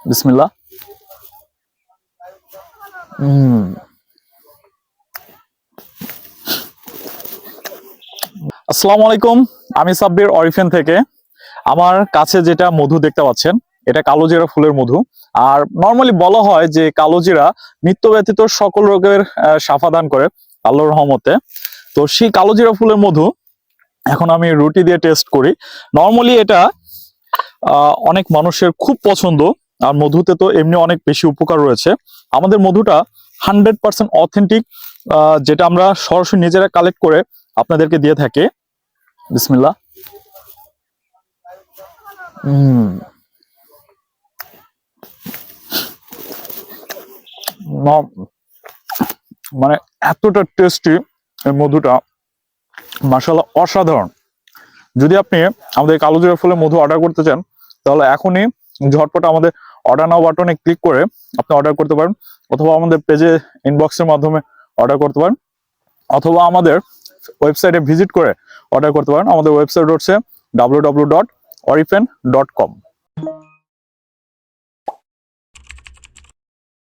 বিসমিল্লাহ। আসসালামু আলাইকুম, আমি সাব্বির অরিফেন থেকে। আমার কাছে যেটা মধু দেখতে পাচ্ছেন, এটা কালোজিরা ফুলের মধু। আর নর্মালি বলা হয় যে কালোজিরা নিত্য ব্যতীত সকল রোগের সাফা দান করে আল্লাহর রহমতে। তো সেই কালোজিরা ফুলের মধু এখন আমি রুটি দিয়ে টেস্ট করি। নর্মালি এটা অনেক মানুষের খুব পছন্দ। আর মধুতে তো এমনি অনেক বেশি উপকার রয়েছে। আমাদের মধুটা 100% অথেন্টিক, যেটা আমরা সরাসরি নিজেরা কালেক্ট করে আপনাদেরকে দিয়ে থাকি। বিসমিল্লাহ। মানে এতটা টেস্টি এই মধুটা, মাশাআল্লাহ অসাধারণ। যদি আপনি আমাদের কালোজিরা ফুলের মধু অর্ডার করতে চান, তাহলে এখনই ঝটপট আমাদের অর্ডার নাও বাটনে ক্লিক করে আপনি অর্ডার করতে পারেন, অথবা আমাদের পেজে ইনবক্সের মাধ্যমে অর্ডার করতে পারেন, অথবা আমাদের ওয়েবসাইটে ভিজিট করে অর্ডার করতে পারেন। আমাদের ওয়েবসাইট হচ্ছে www.orifen.com।